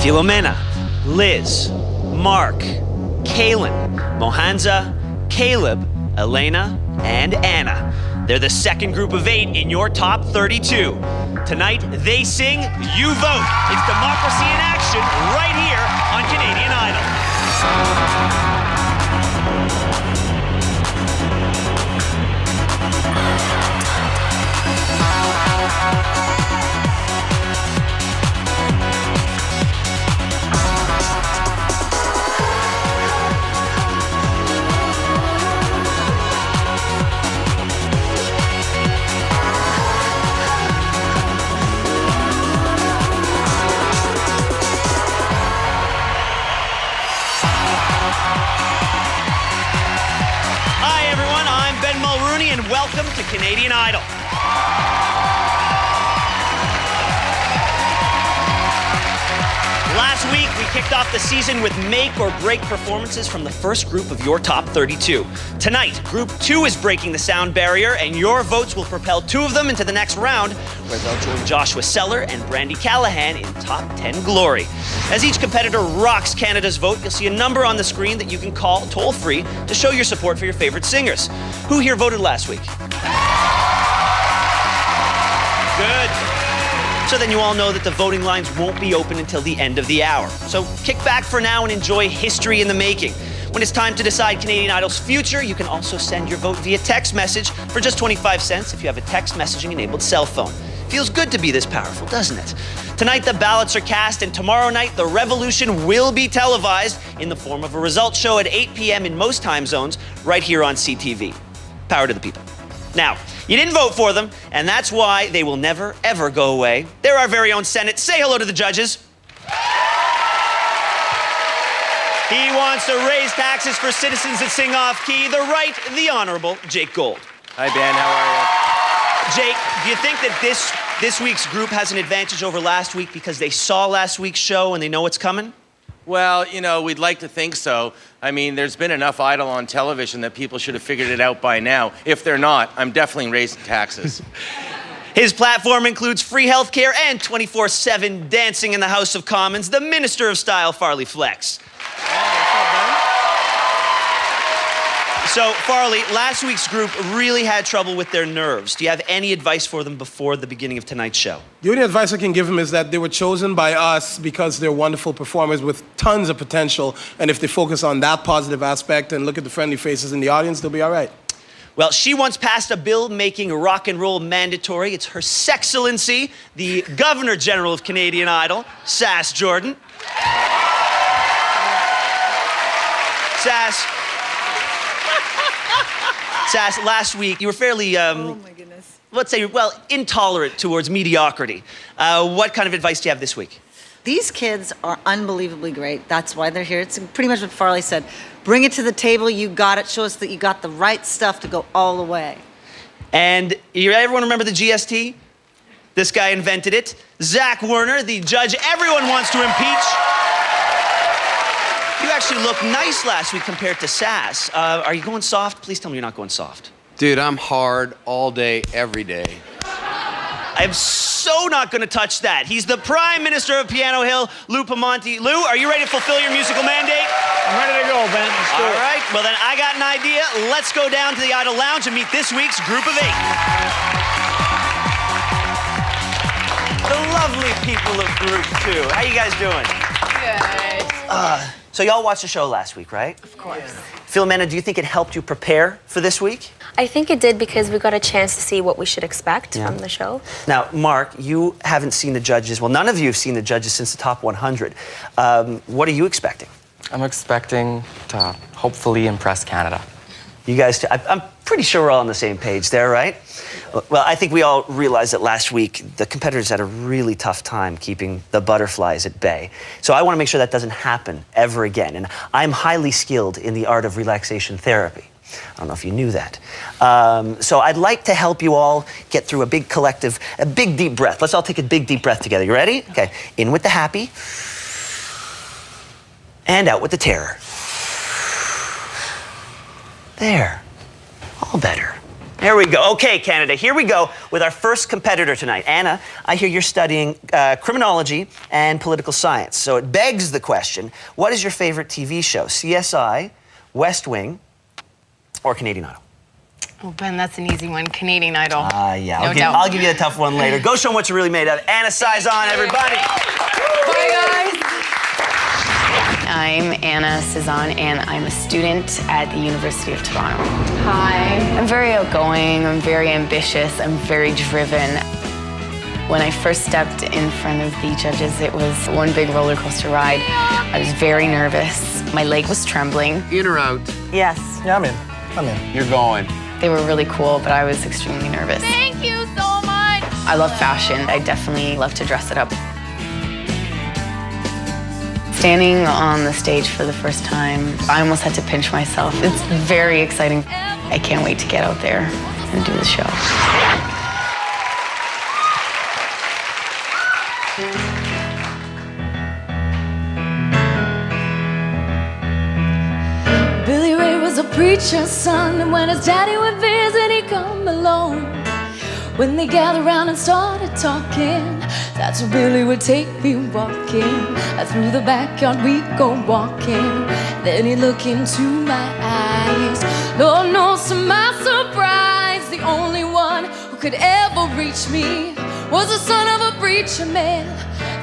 Filomena, Liz, Mark, Kaylin, Mohanza, Caleb, Elena, and Anna. They're the second group of 8 in your top 32. Tonight, they sing, you vote. It's democracy in action right here on Canadian Idol. Welcome to Canadian Idol. Last week, we kicked off the season with make or break performances from the first group of your top 32. Tonight, Group 2 is breaking the sound barrier, and your votes will propel 2 of them into the next round, where they'll join Joshua Seller and Brandy Callahan in Top 10 glory. As each competitor rocks Canada's vote, you'll see a number on the screen that you can call toll-free to show your support for your favorite singers. Who here voted last week? Good. So then you all know that the voting lines won't be open until the end of the hour. So kick back for now and enjoy history in the making. When it's time to decide Canadian Idol's future, you can also send your vote via text message for just 25 cents if you have a text messaging enabled cell phone. Feels good to be this powerful, doesn't it? Tonight the ballots are cast, and tomorrow night the revolution will be televised in the form of a results show at 8 p.m. in most time zones right here on CTV. Power to the people. Now, you didn't vote for them, and that's why they will never, ever go away. They're our very own Senate. Say hello to the judges. He wants to raise taxes for citizens that sing off-key. The right, the Honourable Jake Gold. Hi, Ben. How are you? Jake, do you think that this week's group has an advantage over last week because they saw last week's show and they know what's coming? Well, you know, we'd like to think so. I mean, there's been enough Idol on television that people should have figured it out by now. If they're not, I'm definitely raising taxes. His platform includes free healthcare and 24/7 dancing in the House of Commons, the Minister of Style, Farley Flex. So, Farley, last week's group really had trouble with their nerves. Do you have any advice for them before the beginning of tonight's show? The only advice I can give them is that they were chosen by us because they're wonderful performers with tons of potential, and if they focus on that positive aspect and look at the friendly faces in the audience, they'll be all right. Well, she once passed a bill making rock and roll mandatory. It's Her Sexcellency, the Governor General of Canadian Idol, Sass Jordan. Sass, last week, you were fairly, oh my goodness. Let's say, well, intolerant towards mediocrity. What kind of advice do you have this week? These kids are unbelievably great. That's why they're here. It's pretty much what Farley said. Bring it to the table, you got it. Show us that you got the right stuff to go all the way. And everyone remember the GST? This guy invented it. Zach Werner, the judge everyone wants to impeach. You actually looked nice last week compared to Sass. Are you going soft? Please tell me you're not going soft. Dude, I'm hard all day, every day. I'm so not going to touch that. He's the Prime Minister of Piano Hill, Lou Piemonte. Lou, are you ready to fulfill your musical mandate? I'm ready to go, Ben. Let's do it. All right, well then I got an idea. Let's go down to the Idol Lounge and meet this week's group of 8. The lovely people of Group 2. How you guys doing? Good. So y'all watched the show last week, right? Of course. Filomena, do you think it helped you prepare for this week? I think it did because we got a chance to see what we should expect from the show. Now, Mark, you haven't seen the judges. Well, none of you have seen the judges since the top 100. What are you expecting? I'm expecting to hopefully impress Canada. You guys, I'm pretty sure we're all on the same page there, right? Well, I think we all realized that last week the competitors had a really tough time keeping the butterflies at bay. So I want to make sure that doesn't happen ever again. And I'm highly skilled in the art of relaxation therapy. I don't know if you knew that. So I'd like to help you all get through a big deep breath. Let's all take a big deep breath together. You ready? Okay. In with the happy. And out with the terror. There. All better. There we go. Okay, Canada, here we go with our first competitor tonight. Anna, I hear you're studying criminology and political science. So it begs the question, what is your favorite TV show? CSI, West Wing, or Canadian Idol? Oh, Ben, that's an easy one. Canadian Idol. Yeah, No doubt. I'll give you the tough one later. Go show them what you're really made of. Anna Sizon, everybody. Bye, guys. I'm Anna Cezanne, and I'm a student at the University of Toronto. Hi. I'm very outgoing, I'm very ambitious, I'm very driven. When I first stepped in front of the judges, it was one big roller coaster ride. I was very nervous. My leg was trembling. In or out? Yes. Yeah, I'm in. I'm in. You're going. They were really cool, but I was extremely nervous. Thank you so much. I love fashion. I definitely love to dress it up. Standing on the stage for the first time, I almost had to pinch myself. It's very exciting. I can't wait to get out there and do the show. Billy Ray was a preacher's son, and when his daddy would visit, he'd come alone. When they gathered around and started talking, that's where Billy would take me walking. Through the backyard we'd go walking. Then he'd look into my eyes. Lord knows to my surprise, the only one who could ever reach me was the son of a preacher man.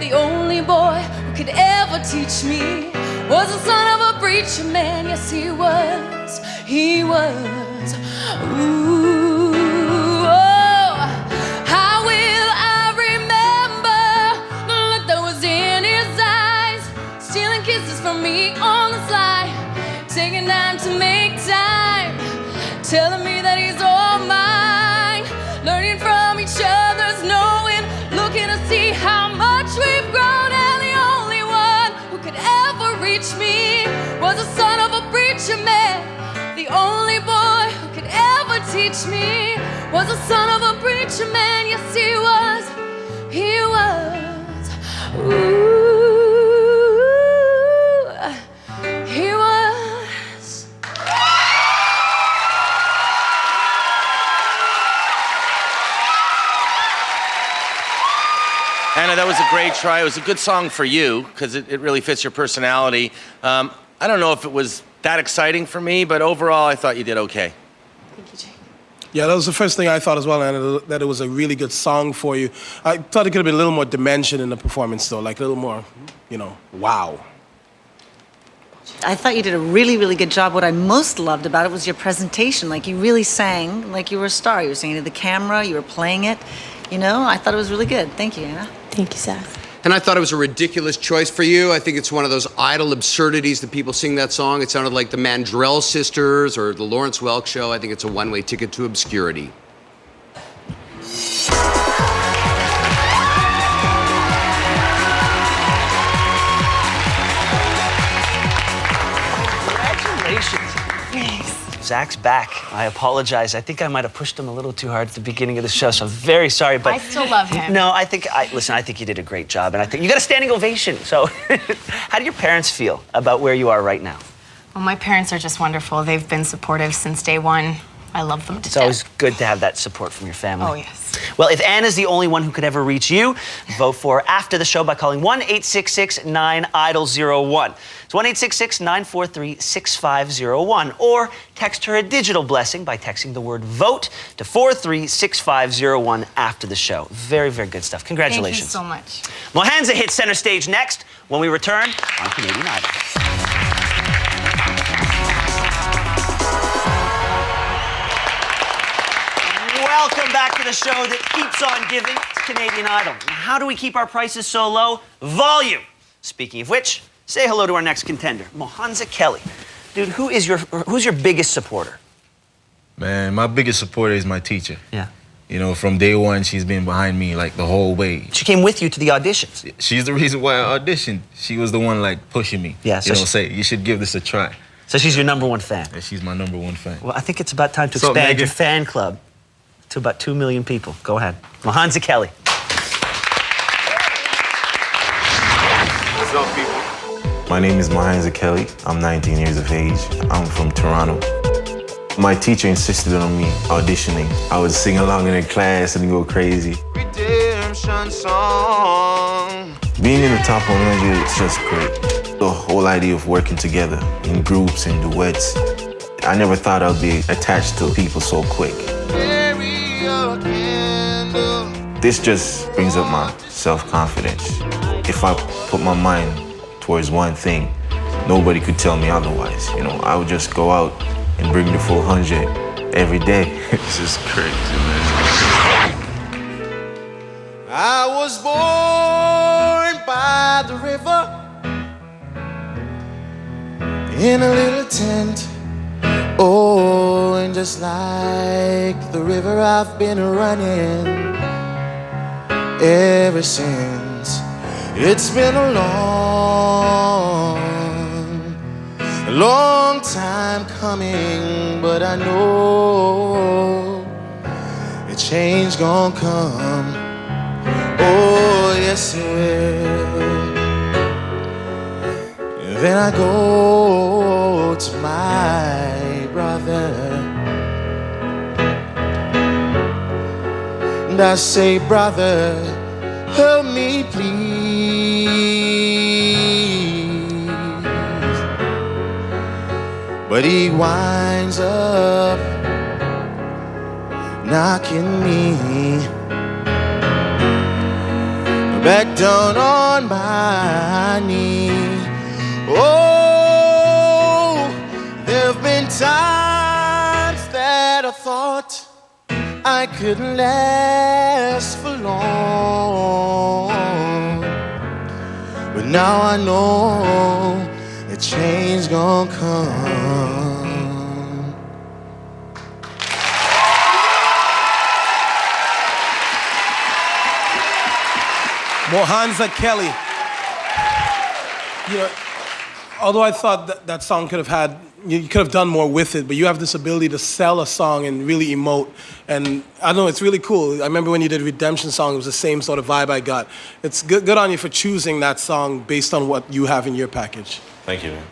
The only boy who could ever teach me was the son of a preacher man. Yes, he was. He was. Ooh. From me on the slide, taking time to make time, telling me that he's all mine, learning from each other's knowing, looking to see how much we've grown. And the only one who could ever reach me was the son of a preacher man. The only boy who could ever teach me was the son of a preacher man. Yes, he was. He was. Ooh. Anna, that was a great try. It was a good song for you because it really fits your personality. I don't know if it was that exciting for me, but overall, I thought you did okay. Thank you, Jake. Yeah, that was the first thing I thought as well, Anna, that it was a really good song for you. I thought it could have been a little more dimension in the performance, though, like a little more, wow. I thought you did a really, really good job. What I most loved about it was your presentation. Like, you really sang like you were a star. You were singing to the camera, you were playing it. I thought it was really good. Thank you, Anna. Thank you, Zach. And I thought it was a ridiculous choice for you. I think it's one of those idle absurdities that people sing that song. It sounded like the Mandrell Sisters or the Lawrence Welk Show. I think it's a one-way ticket to obscurity. Congratulations. Thanks. Zach's back. I apologize. I think I might have pushed him a little too hard at the beginning of the show, so I'm very sorry. But I still love him. No, listen, I think you did a great job, and I think you got a standing ovation. So, how do your parents feel about where you are right now? Well, my parents are just wonderful. They've been supportive since day one. I love them to death. It's always good to have that support from your family. Oh, yes. Well, if Anna's the only one who could ever reach you, vote for her after the show by calling 1-866-9-IDOL-01. It's 1-866-943-6501. Or text her a digital blessing by texting the word VOTE to 436-6501 after the show. Very, very good stuff. Congratulations. Thank you so much. Mohanza hits center stage next when we return on Canadian Idol. Welcome back to the show that keeps on giving. It's Canadian Idol. Now, how do we keep our prices so low? Volume. Speaking of which, say hello to our next contender, Mohanza Kelly. Dude, who's your biggest supporter? Man, my biggest supporter is my teacher. Yeah. From day one, she's been behind me like the whole way. She came with you to the auditions. She's the reason why I auditioned. She was the one pushing me. Yeah. So say you should give this a try. So she's your number one fan. Yeah, she's my number one fan. Well, I think it's about time to expand your fan club to about 2 million people. Go ahead. Mohanza Kelly. What's up, people? My name is Mohanza Kelly. I'm 19 years of age. I'm from Toronto. My teacher insisted on me auditioning. I would sing along in the class and go crazy. Redemption song. Being in the top 100 is just great. The whole idea of working together in groups and duets. I never thought I'd be attached to people so quick. This just brings up my self-confidence. If I put my mind towards one thing, nobody could tell me otherwise. You know, I would just go out and bring the full 100 every day. This is crazy, man. I was born by the river in a little tent. Oh, and just like the river, I've been running ever since. It's been a long time coming, but I know a change gonna come. Oh, yes it will. Then I go to my brother and I say, brother, help me please. But he winds up knocking me back down on my knee. Oh, there have been times that I thought I couldn't last for long, but now I know a change gonna come. Mohanza Kelly. You know, although I thought that song could have had, you could have done more with it, but you have this ability to sell a song and really emote. And I don't know, it's really cool. I remember when you did Redemption Song, it was the same sort of vibe I got. It's good on you for choosing that song based on what you have in your package. Thank you, man.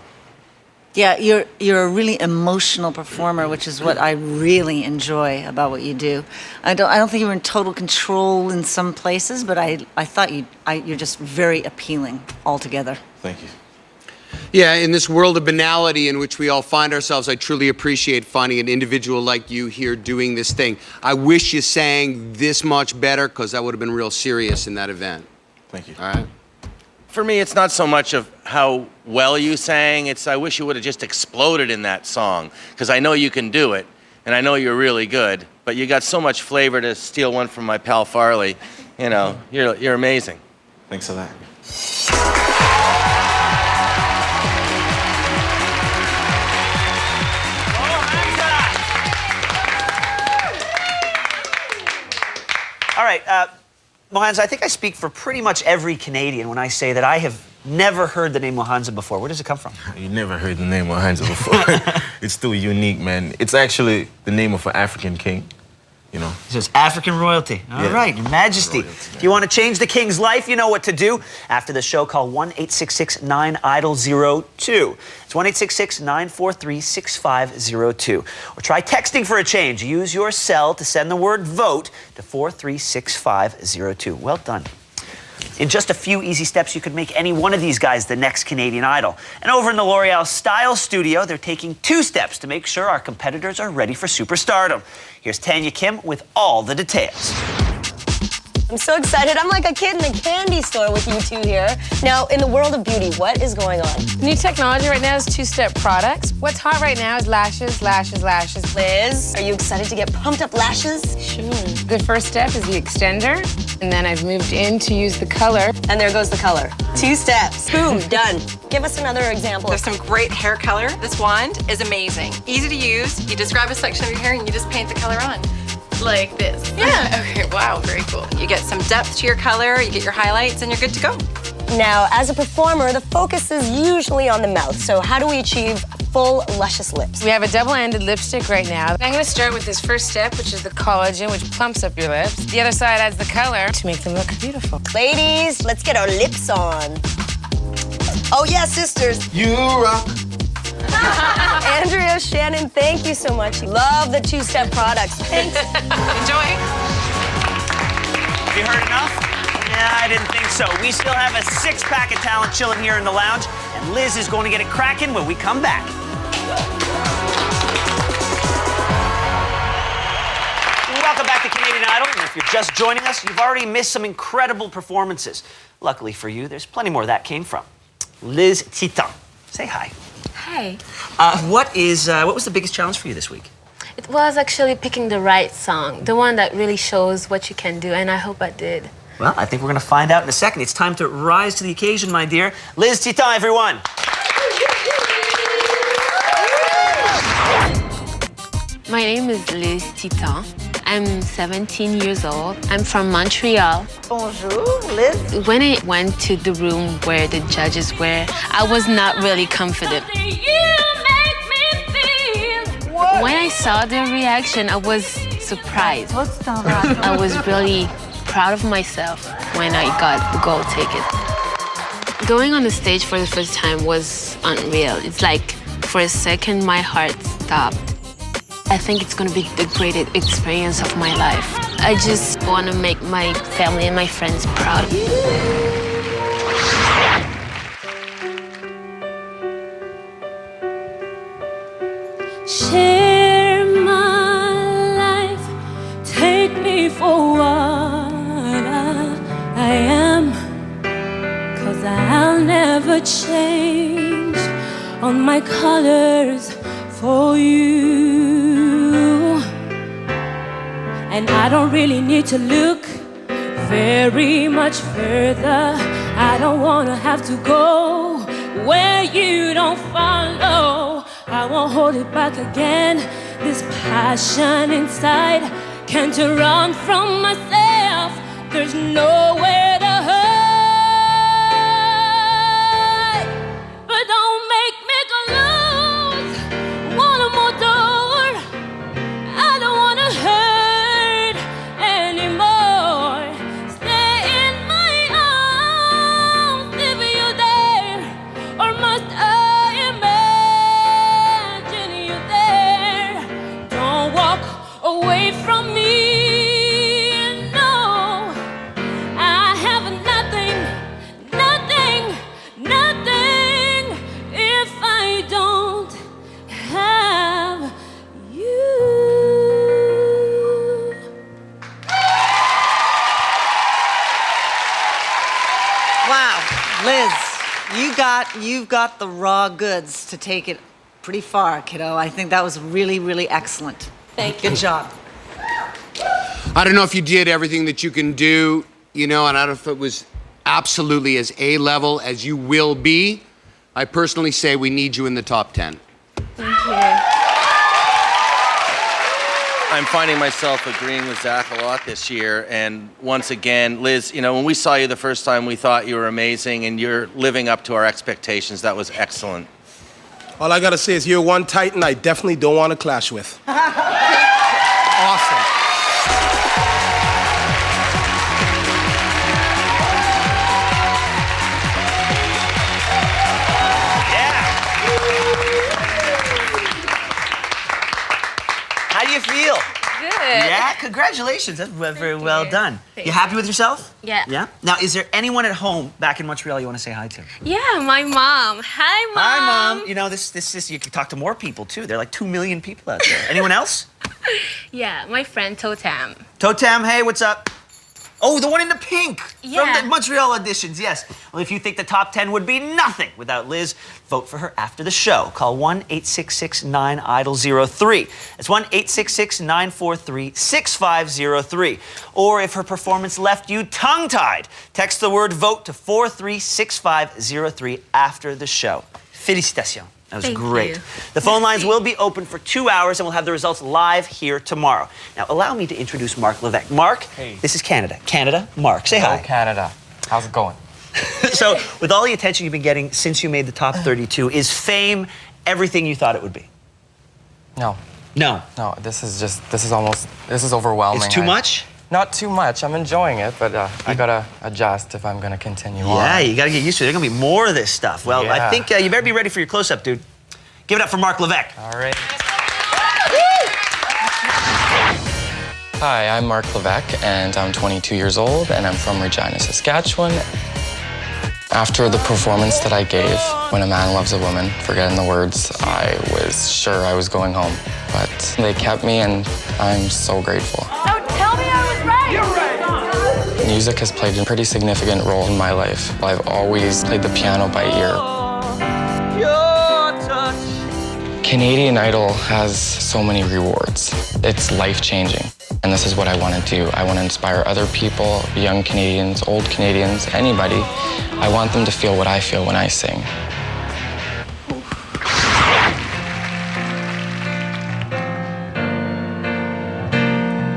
Yeah, you're a really emotional performer, which is what I really enjoy about what you do. I don't think you were in total control in some places, but I thought you're just very appealing altogether. Thank you. Yeah, in this world of banality in which we all find ourselves, I truly appreciate finding an individual like you here doing this thing. I wish you sang this much better, because that would have been real serious in that event. Thank you. All right? For me, it's not so much of how well you sang, it's I wish you would have just exploded in that song, because I know you can do it, and I know you're really good, but you got so much flavor. To steal one from my pal Farley, you know, you're amazing. Thanks a lot. All right, Mohanza, I think I speak for pretty much every Canadian when I say that I have never heard the name Mohanza before. Where does it come from? You never heard the name Mohanza before. It's still unique, man. It's actually the name of an African king, you know. It's just African royalty. All right, Your Majesty. If you want to change the king's life, you know what to do. After the show, call 1-866-9-IDOL-02. It's 1-866-943-6502. Or try texting for a change. Use your cell to send the word VOTE to 436-502. Well done. In just a few easy steps, you could make any one of these guys the next Canadian Idol. And over in the L'Oreal Style Studio, they're taking 2 steps to make sure our competitors are ready for superstardom. Here's Tanya Kim with all the details. I'm so excited. I'm like a kid in a candy store with you two here. Now, in the world of beauty, what is going on? New technology right now is 2-step products. What's hot right now is lashes, lashes, lashes. Liz, are you excited to get pumped up lashes? Sure. The first step is the extender, and then I've moved in to use the color. And there goes the color. 2 steps. Boom, done. Give us another example. There's some great hair color. This wand is amazing. Easy to use. You just grab a section of your hair and you just paint the color on. Like this. Yeah. Okay, wow, very cool. You get some depth to your color, you get your highlights, and you're good to go. Now, as a performer, the focus is usually on the mouth. So how do we achieve full, luscious lips? We have a double-ended lipstick right now. I'm going to start with this first step, which is the collagen, which plumps up your lips. The other side adds the color to make them look beautiful. Ladies, let's get our lips on. Oh, yeah, sisters. You rock. Andrea, Shannon, thank you so much. Love the two-step products. Thanks. Enjoy. Have you heard enough? Yeah, I didn't think so. We still have a 6-pack of talent chilling here in the lounge, and Liz is going to get it cracking when we come back. Welcome back to Canadian Idol, and if you're just joining us, you've already missed some incredible performances. Luckily for you, there's plenty more that came from. Liz Titan, say hi. Hi. What was the biggest challenge for you this week? It was actually picking the right song, the one that really shows what you can do, and I hope I did. Well, I think we're going to find out in a second. It's time to rise to the occasion, my dear. Liz Titan, everyone. My name is Liz Titan. I'm 17 years old. I'm from Montreal. Bonjour, Liz. When I went to the room where the judges were, I was not really confident. When I saw their reaction, I was surprised. I was really proud of myself when I got the gold ticket. Going on the stage for the first time was unreal. It's like, for a second, my heart stopped. I think it's gonna be the greatest experience of my life. I just wanna make my family and my friends proud. Share my life, take me for what I am, 'cause I'll never change on my colors for you. And I don't really need to look very much further. I don't wanna have to go where you don't follow. I won't hold it back again. This passion inside can't run from myself. There's nowhere to hide. But don't make me close one more door. I don't wanna hurt anymore. Stay in my arms if you're there, or must I imagine you there? Don't walk away from me. No, I have nothing, nothing, nothing if I don't have you. Wow, Liz, you've got the raw goods to take it pretty far, kiddo. I think that was really, really excellent. Thank you. Good job. I don't know if you did everything that you can do, you know, and I don't know if it was absolutely as A-level as you will be. I personally say we need you in the top 10. Thank you. I'm finding myself agreeing with Zach a lot this year. And once again, Liz, you know, when we saw you the first time, we thought you were amazing, and you're living up to our expectations. That was excellent. All I gotta say is you're one Titan I definitely don't want to clash with. Awesome. How do you feel? Good. Yeah, congratulations. That's very well done. You happy with yourself? Yeah. Yeah? Now, is there anyone at home back in Montreal you want to say hi to? Yeah, my mom. Hi, Mom. Hi, Mom. You know, this you can talk to more people, too. There are like 2 million people out there. Anyone else? Yeah, my friend Totem. Totem, hey, what's up? Oh, the one in the pink Yeah. from the Montreal auditions, yes. Well, if you think the top 10 would be nothing without Liz, vote for her after the show. Call 1-866-9-IDOL-03. That's 1-866-943-6503. Or if her performance left you tongue-tied, text the word VOTE to 436-6503 after the show. Félicitations. That was Thank great. you. The phone lines will be open for 2 hours, and we'll have the results live here tomorrow. Now, allow me to introduce Mark Levesque. Mark, Hey. this is Canada. Canada, Mark, say Hello, hi. Canada. How's it going? So, with all the attention you've been getting since you made the top 32, is fame everything you thought it would be? No. No. No, this is overwhelming. It's too much? Not too much. I'm enjoying it, but I gotta adjust if I'm gonna continue on. Yeah, you gotta get used to it. There's gonna be more of this stuff. Well, I Yeah. think you better be ready for your close-up, dude. Give it up for Mark Levesque. All right. Hi, I'm Mark Levesque, and I'm 22 years old, and I'm from Regina, Saskatchewan. After the performance that I gave, When a Man Loves a Woman, forgetting the words, I was sure I was going home. But they kept me, and I'm so grateful. So tell me I was right! You're right! Music has played a pretty significant role in my life. I've always played the piano by ear. Canadian Idol has so many rewards. It's life-changing. And this is what I want to do. I want to inspire other people, young Canadians, old Canadians, anybody. I want them to feel what I feel when I sing.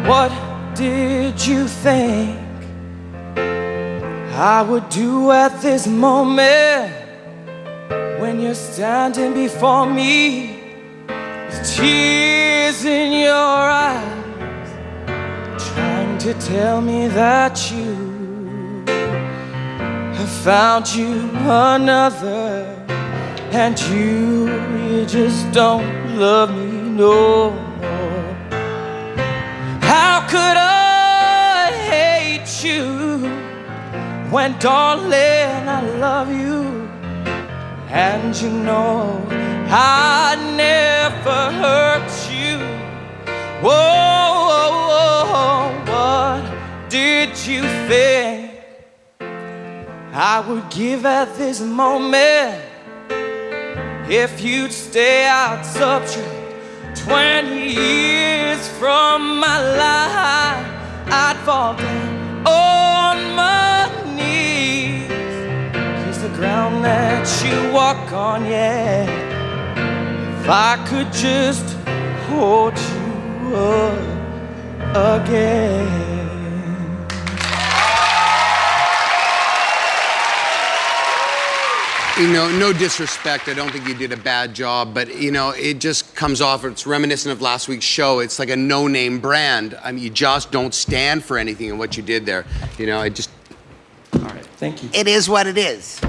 What did you think I would do at this moment when you're standing before me with tears in your eyes? Trying to tell me that you have found you another, and you just don't love me no more. How could I hate you when, darling, I love you? And you know I never hurt you. Whoa, what did you think I would give at this moment if you'd stay out subject 20 years from my life? I'd fall down on my knees, kiss the ground that you walk on, yeah. If I could just hold you up again. You know, no disrespect, I don't think you did a bad job, but you know, it just comes off, it's reminiscent of last week's show. It's like a no-name brand. I mean, you just don't stand for anything in what you did there. You know, I just... All right, thank you. It is what it is.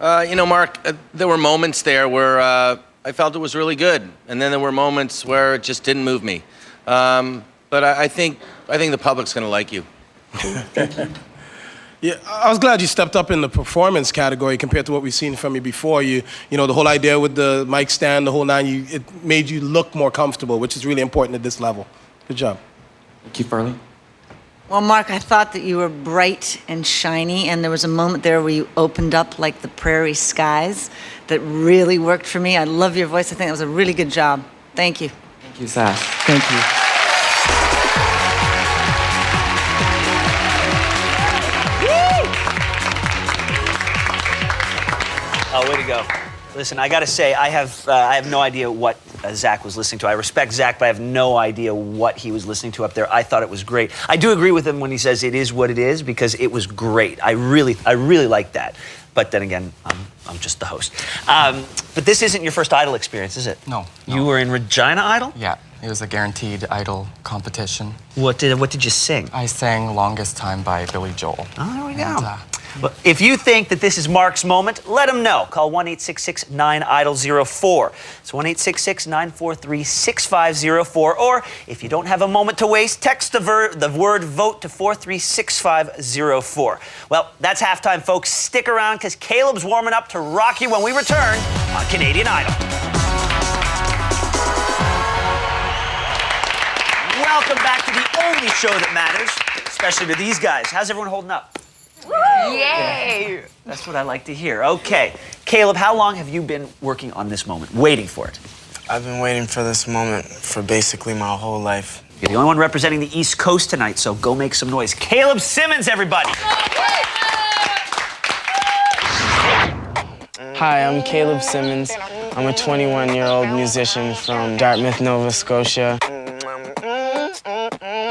You know, Mark, there were moments there where I felt it was really good, and then there were moments where it just didn't move me. But I think the public's gonna like you. Thank you. Yeah, I was glad you stepped up in the performance category compared to what we've seen from you before. You know, the whole idea with the mic stand, the whole nine, it made you look more comfortable, which is really important at this level. Good job. Thank you, Farley. Well, Mark, I thought that you were bright and shiny, and there was a moment there where you opened up like the prairie skies that really worked for me. I love your voice. I think that was a really good job. Thank you. Thank you, Sass. Thank you. Oh, way to go. Listen, I gotta say, I have no idea what Zach was listening to. I respect Zach, but I have no idea what he was listening to up there. I thought it was great. I do agree with him when he says it is what it is, because it was great. I really like that. But then again, I'm just the host. But this isn't your first Idol experience, is it? No. You were in Regina Idol? Yeah, it was a guaranteed Idol competition. What did you sing? I sang Longest Time by Billy Joel. Oh, there we go. And, well, if you think that this is Mark's moment, let him know. Call 1-866-9-IDOL-04. It's 1-866-943-6504. Or if you don't have a moment to waste, text the word VOTE to 4366504. Well, that's halftime, folks. Stick around, because Caleb's warming up to rock you when we return on Canadian Idol. Welcome back to the only show that matters, especially to these guys. How's everyone holding up? Yay! That's what I like to hear. Okay. Caleb, how long have you been working on this moment, waiting for it? I've been waiting for this moment for basically my whole life. You're the only one representing the East Coast tonight, so go make some noise. Caleb Simmons, everybody! Hi, I'm Caleb Simmons. I'm a 21-year-old musician from Dartmouth, Nova Scotia.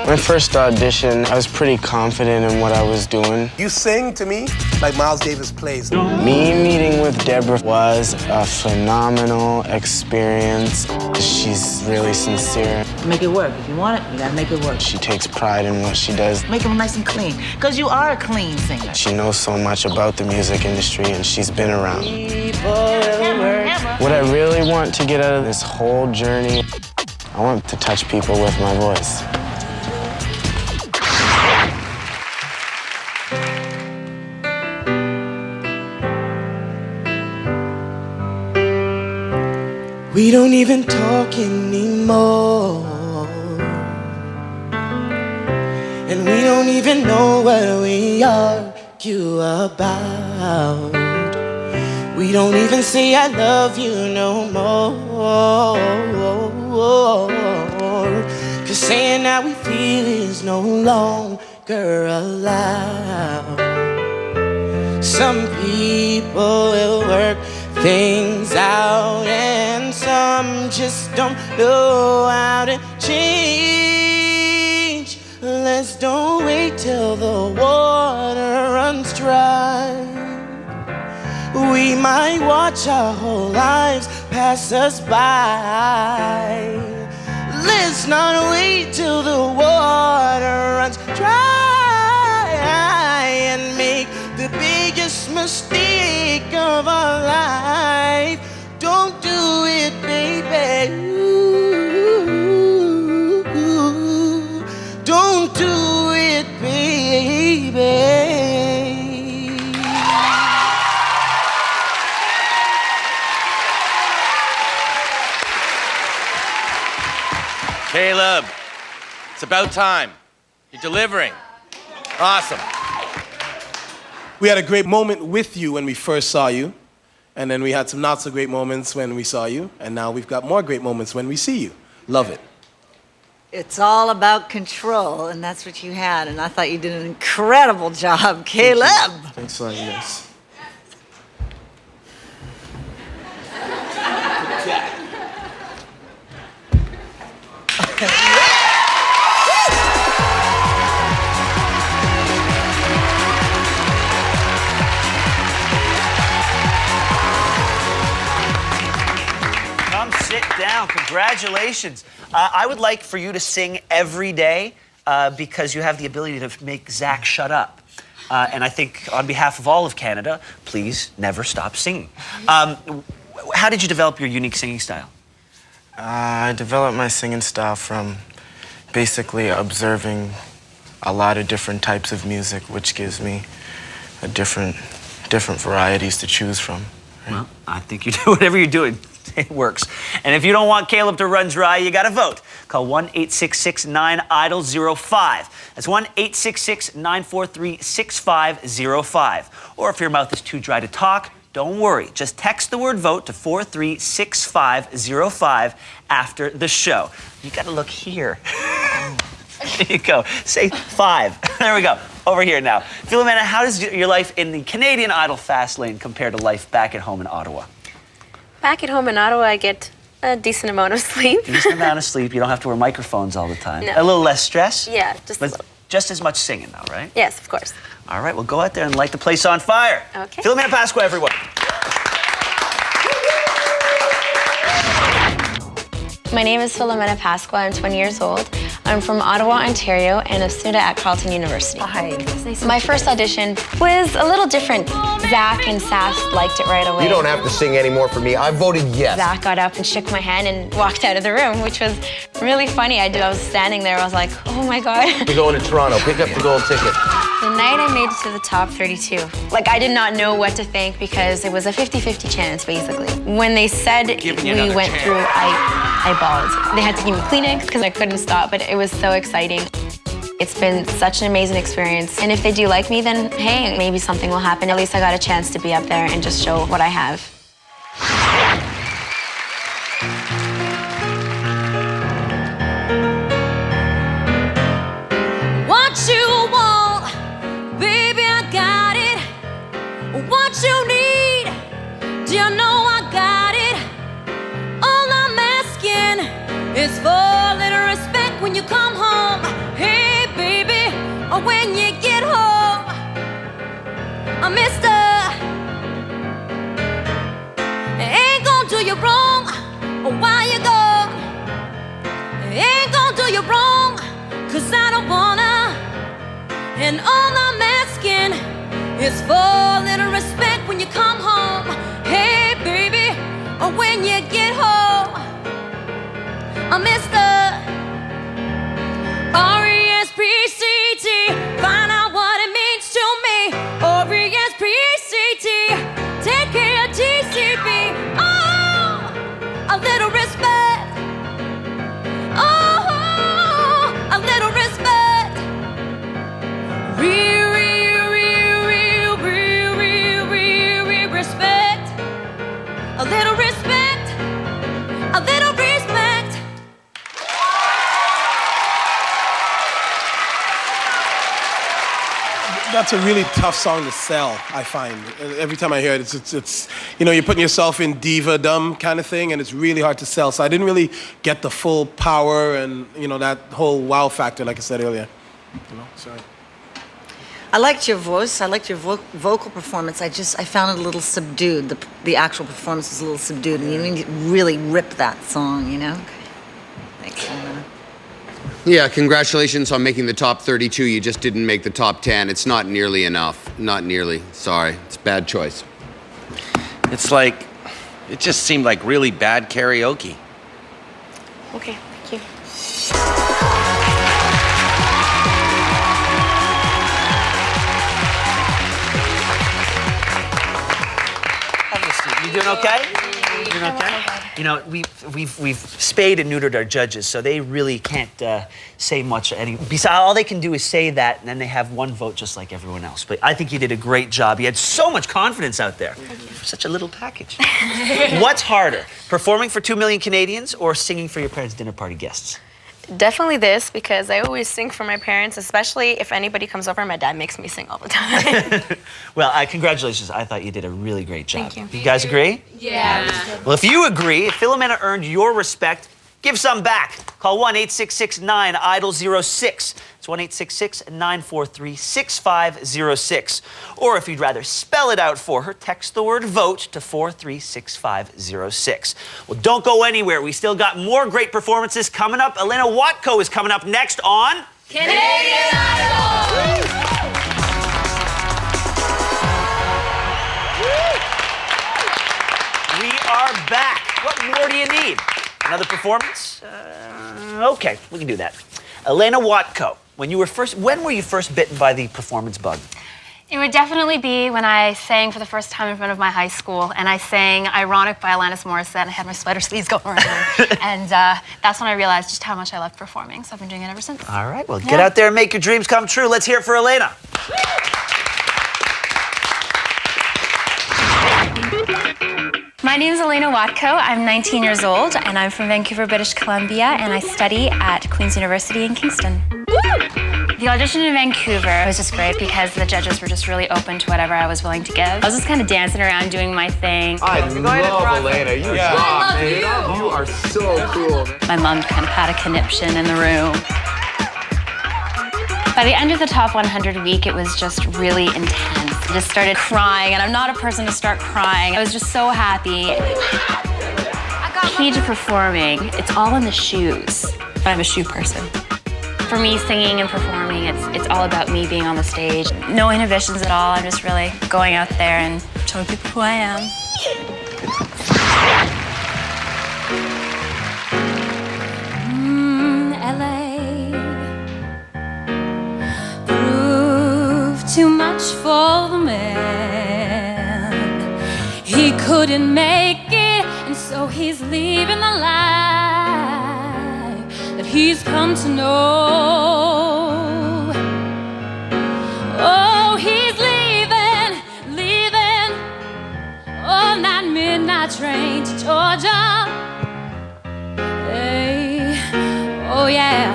My first audition, I was pretty confident in what I was doing. You sing to me like Miles Davis plays. Me meeting with Deborah was a phenomenal experience. She's really sincere. Make it work. If you want it, you gotta make it work. She takes pride in what she does. Make it nice and clean, because you are a clean singer. She knows so much about the music industry, and she's been around. What I really want to get out of this whole journey, I want to touch people with my voice. We don't even talk anymore, and we don't even know what we argue about. We don't even say I love you no more, 'cause saying how we feel is no longer allowed. Some people will work things out, and some just don't know how to change. Let's don't wait till the water runs dry. We might watch our whole lives pass us by. Let's not wait till the water runs dry and make the biggest mistake of our life. Don't do it, baby. Ooh, don't do it, baby. Caleb, it's about time. You're delivering. Awesome. We had a great moment with you when we first saw you, and then we had some not so great moments when we saw you, and now we've got more great moments when we see you. Love it. It's all about control, and that's what you had, and I thought you did an incredible job, Caleb. Thanks a lot, you guys. Come sit down. Congratulations. I would like for you to sing every day because you have the ability to make Zach shut up. And I think on behalf of all of Canada, please never stop singing. How did you develop your unique singing style? I developed my singing style from basically observing a lot of different types of music, which gives me a different varieties to choose from. Well, I think you do whatever you're doing. It works. And if you don't want Caleb to run dry, you got to vote. Call 1-866-9-IDOL-05. That's 1-866-943-6505. Or if your mouth is too dry to talk, don't worry. Just text the word VOTE to 436-505 after the show. You got to look here. There you go. Say 5. There we go. Over here now. Philomena, how does your life in the Canadian Idol fast lane compare to life back at home in Ottawa? Back at home in Ottawa, I get a decent amount of sleep. Decent amount of sleep. You don't have to wear microphones all the time. No. A little less stress? Yeah, just a but little. Just as much singing, though, right? Yes, of course. All right, well, go out there and light the place on fire. Okay. Philomena Pasqua, everyone. My name is Philomena Pasqua. I'm 20 years old. I'm from Ottawa, Ontario, and a student at Carleton University. Hi. My first audition was a little different. Zach and Sass liked it right away. You don't have to sing anymore for me. I voted yes. Zach got up and shook my hand and walked out of the room, which was really funny. I was standing there, I was like, oh my God. We're going to Toronto. Pick up the gold ticket. The night I made it to the top 32, like I did not know what to think because it was a 50-50 chance, basically. When they said we went through, I bawled. They had to give me Kleenex because I couldn't stop, but it was so exciting. It's been such an amazing experience. And if they do like me, then hey, maybe something will happen. At least I got a chance to be up there and just show what I have. What you want, baby, I got it. What you need, do you know I got it? All I'm asking is for a little respect when you come home. Hey, when you get home, mister, ain't gonna do you wrong while you gone. Ain't gonna do you wrong, 'cause I don't wanna. And all I'm asking is for a little respect when you come home. Hey, baby, when you get home, mister, R-E-S-P-C-T, find out what it means to me. R-E-S-P-C-T, take care of TCB. Oh, a little respect. Oh, a little respect. Real respect. A little respect. A little respect. That's a really tough song to sell, I find. Every time I hear it, it's you know, you're putting yourself in diva-dom kind of thing, and it's really hard to sell. So I didn't really get the full power and, you know, that whole wow factor, like I said earlier. You know, sorry. I liked your voice. I liked your vocal performance. I found it a little subdued. The actual performance was a little subdued, and you didn't really rip that song, you know? Thanks. Yeah, congratulations on making the top 32. You just didn't make the top 10. It's not nearly enough. Not nearly. Sorry. It's a bad choice. It's like, it just seemed like really bad karaoke. Okay, thank you. You doing okay? You doing okay? You know, we've spayed and neutered our judges, so they really can't say much. Besides, all they can do is say that, and then they have one vote just like everyone else. But I think you did a great job. You had so much confidence out there for such a little package. What's harder, performing for 2 million Canadians or singing for your parents' dinner party guests? Definitely this, because I always sing for my parents, especially if anybody comes over. My dad makes me sing all the time. Well, congratulations. I thought you did a really great job. Thank you. You guys agree? Yeah. Well, if you agree, if Philomena earned your respect, give some back. Call 1-866-9-IDOL-06. It's 1-866-943-6506. Or if you'd rather spell it out for her, text the word VOTE to 436-506. Well, don't go anywhere. We still got more great performances coming up. Elena Watko is coming up next on Canadian Idol! We are back. What more do you need? Another performance? Okay, we can do that. Elena Watko, when were you first bitten by the performance bug? It would definitely be when I sang for the first time in front of my high school, and I sang Ironic by Alanis Morissette, and I had my sweater sleeves going around. And that's when I realized just how much I loved performing, so I've been doing it ever since. All right, well, get out there and make your dreams come true. Let's hear it for Elena. My name is Elena Watko. I'm 19 years old, and I'm from Vancouver, British Columbia, and I study at Queen's University in Kingston. The audition in Vancouver was just great because the judges were just really open to whatever I was willing to give. I was just kind of dancing around, doing my thing. I love Elena. You rock, man. You are so cool. My mom kind of had a conniption in the room. By the end of the top 100 week, it was just really intense. I just started crying, and I'm not a person to start crying. I was just so happy. Key to performing, it's all in the shoes. I'm a shoe person. For me, singing and performing, it's all about me being on the stage. No inhibitions at all. I'm just really going out there and showing people who I am. LA proved too much for the man. He couldn't make it, and so he's leaving the life that he's come to know. Oh, he's leaving on that midnight train to Georgia. Hey, oh yeah,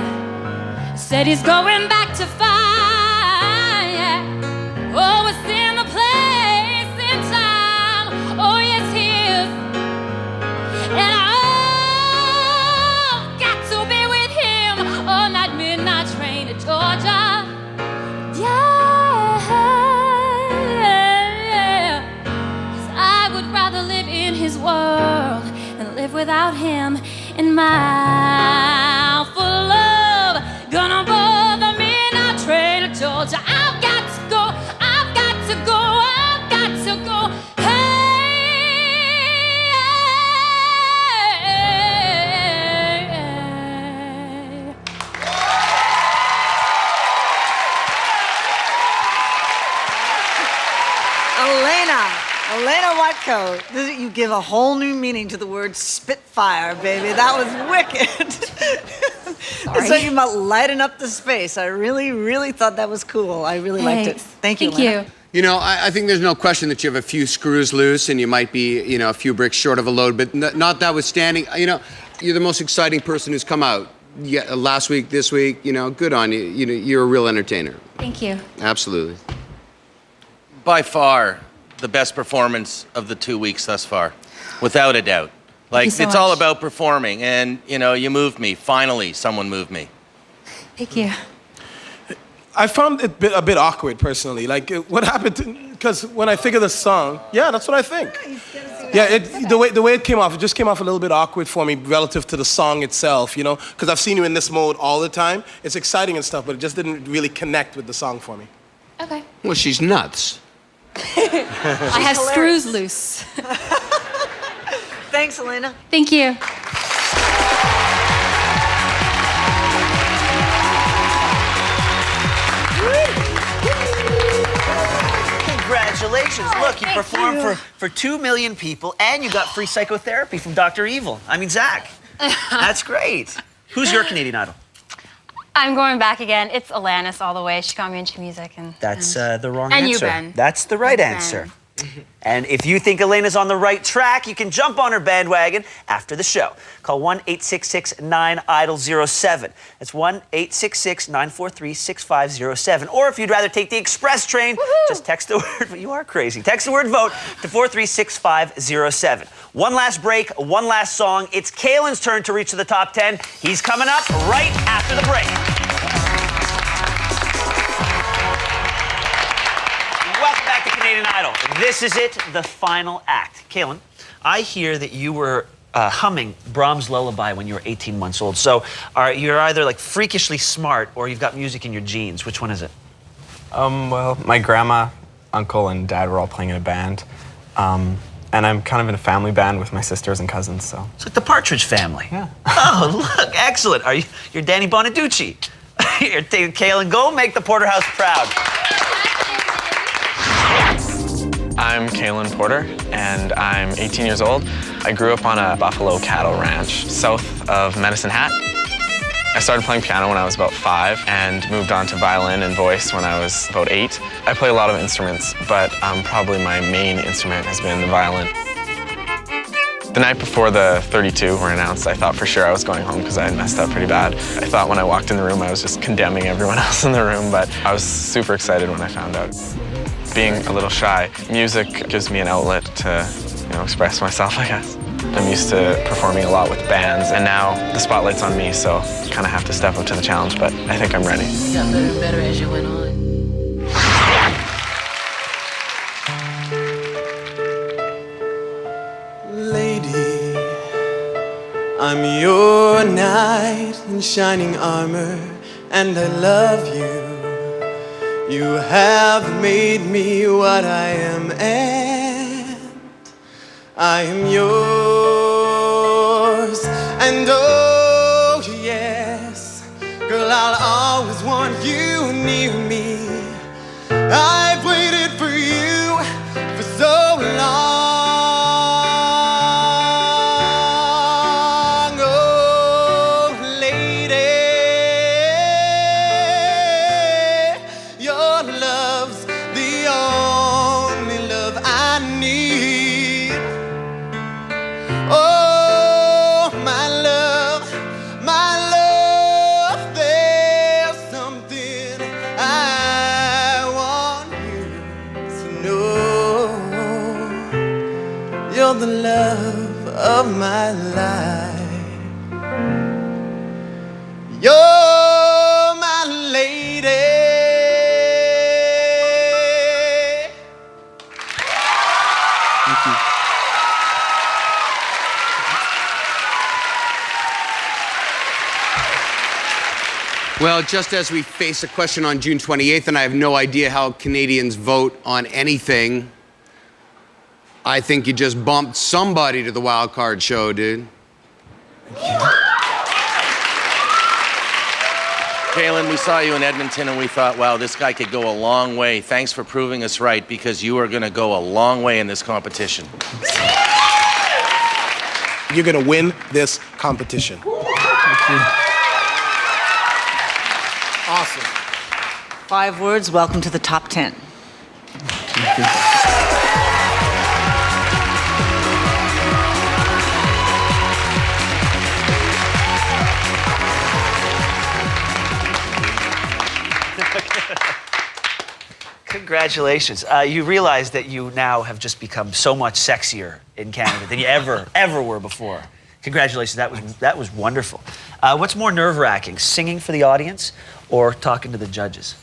said he's going back to fight. Yeah. Oh, it's in the place in time. Oh, yes, he is. And I've got to be with him on that midnight train to Georgia. about him in my full love. Gonna bother me in a train to Georgia. I've got to go, I've got to go, I've got to go. Elena Watko, you give a whole new meaning to the word Spitfire, baby. That was wicked. It's talking about lighting up the space. I really, really thought that was cool. I really liked it. Thank you, Elena. You know, I think there's no question that you have a few screws loose and you might be, you know, a few bricks short of a load, but not notwithstanding, you know, you're the most exciting person who's come out. Yeah, last week, this week, you know, good on you. You know, you're a real entertainer. Thank you. Absolutely. By far, the best performance of the 2 weeks thus far, without a doubt. Like, it's all about performing, and, you know, you moved me. Finally, someone moved me. Thank you. I found it a bit awkward, personally. Like, what happened, because when I think of the song, yeah, that's what I think. Yeah, the way it came off, it just came off a little bit awkward for me relative to the song itself, you know? Because I've seen you in this mode all the time. It's exciting and stuff, but it just didn't really connect with the song for me. Okay. Well, she's nuts. I have screws loose. Thanks, Elena. Thank you. Congratulations. Look, you performed for 2 million people and you got free psychotherapy from Dr. Evil. I mean, Zach. That's great. Who's your Canadian Idol? I'm going back again. It's Alanis all the way. She got me into music. That's the wrong and answer. You, Ben. That's the right answer. And if you think Elena's on the right track, you can jump on her bandwagon after the show. Call 1-866-9-IDOL-07. That's 1-866-943-6507. Or if you'd rather take the express train, just text the word, you are crazy. Text the word VOTE to 436-507. One last break, one last song. It's Kalen's turn to reach to the top 10. He's coming up right after the break. Welcome back to Canadian Idol. This is it, the final act. Kalen, I hear that you were humming Brahms' Lullaby when you were 18 months old. So you're either like freakishly smart or you've got music in your genes. Which one is it? Well, my grandma, uncle, and dad were all playing in a band. And I'm kind of in a family band with my sisters and cousins, so. It's like the Partridge Family. Yeah. Oh, look, excellent. You're Danny Bonaducci. You're taking Kalen, go make the Porterhouse proud. I'm Kalen Porter, and I'm 18 years old. I grew up on a buffalo cattle ranch south of Medicine Hat. I started playing piano when I was about 5 and moved on to violin and voice when I was about 8. I play a lot of instruments, but probably my main instrument has been the violin. The night before the 32 were announced, I thought for sure I was going home because I had messed up pretty bad. I thought when I walked in the room I was just condemning everyone else in the room, but I was super excited when I found out. Being a little shy, music gives me an outlet to, express myself, I guess. I'm used to performing a lot with bands, and now the spotlight's on me, so I kind of have to step up to the challenge, but I think I'm ready. You got better and better as you went on. Lady, I'm your knight in shining armor, and I love you. You have made me what I am, and I am yours. And oh yes, girl, I'll always want you near me. I've waited for you for so long. The love of my life. You're my lady. Thank you. Well, just as we face a question on June 28th, and I have no idea how Canadians vote on anything, I think you just bumped somebody to the wild card show, dude. Kaylin, we saw you in Edmonton and we thought, wow, this guy could go a long way. Thanks for proving us right, because you are going to go a long way in this competition. You're going to win this competition. Awesome. 5 words, welcome to the top 10. Congratulations. You realize that you now have just become so much sexier in Canada than you ever were before. Congratulations, that was wonderful. What's more nerve-wracking, singing for the audience or talking to the judges?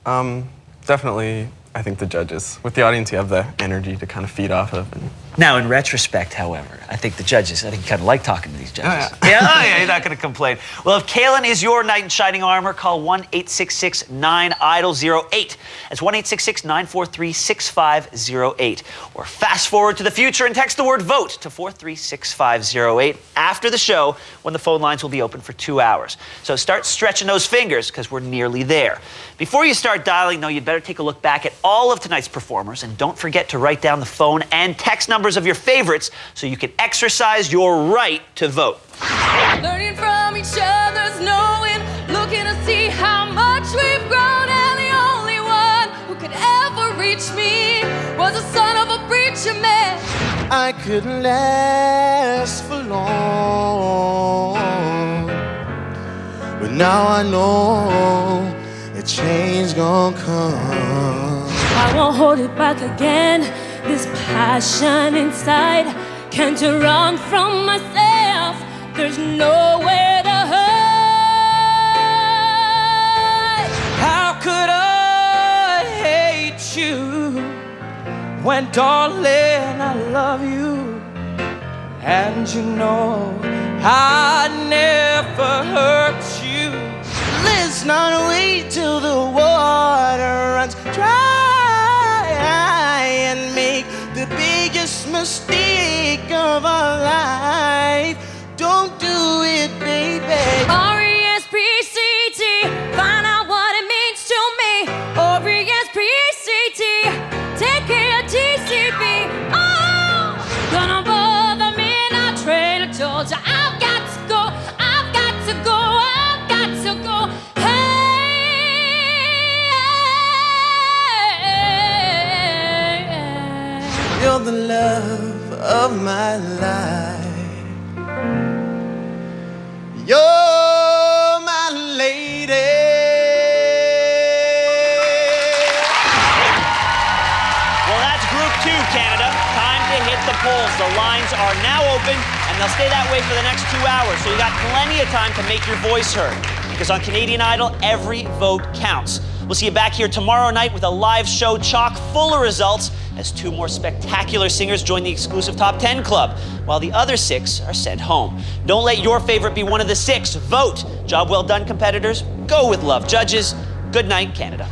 Definitely, I think the judges. With the audience, you have the energy to kind of feed off of. And... Now, in retrospect, however, I think the judges, I think you kind of like talking to these judges. Oh, yeah. Yeah, you're not going to complain. Well, if Kaylin is your knight in shining armor, call 1-866-9-IDOL-08. That's 1-866-943-6508. Or fast forward to the future and text the word VOTE to 436-508 after the show, when the phone lines will be open for 2 hours. So start stretching those fingers, because we're nearly there. Before you start dialing, though, you'd better take a look back at all of tonight's performers, and don't forget to write down the phone and text numbers of your favorites so you can exercise your right to vote. Learning from each other's knowing, looking to see how much we've grown, and the only one who could ever reach me was the son of a preacher man. I couldn't last for long, but now I know a change gonna come. I won't hold it back again. This passion inside can't run from myself. There's nowhere to hide. How could I hate you when, darling, I love you? And you know I never hurt you. Let's not wait till the water runs dry and make the biggest mistake of our life. Don't do it, baby. R-E-S-P-C-T, find out what it means to me. R-E-S-P-C-T, take care of TCB. Oh, gonna bother me, not train. I told you I've got to go, I've got to go, I've got to go. Hey, you're the love of my life. You're my lady. Well, that's Group 2, Canada. Time to hit the polls. The lines are now open, and they'll stay that way for the next 2 hours. So you got plenty of time to make your voice heard. Because on Canadian Idol, every vote counts. We'll see you back here tomorrow night with a live show chock full of results as 2 more spectacular singers join the exclusive Top 10 Club, while the other 6 are sent home. Don't let your favorite be one of the 6. Vote. Job well done, competitors. Go with love, judges. Good night, Canada.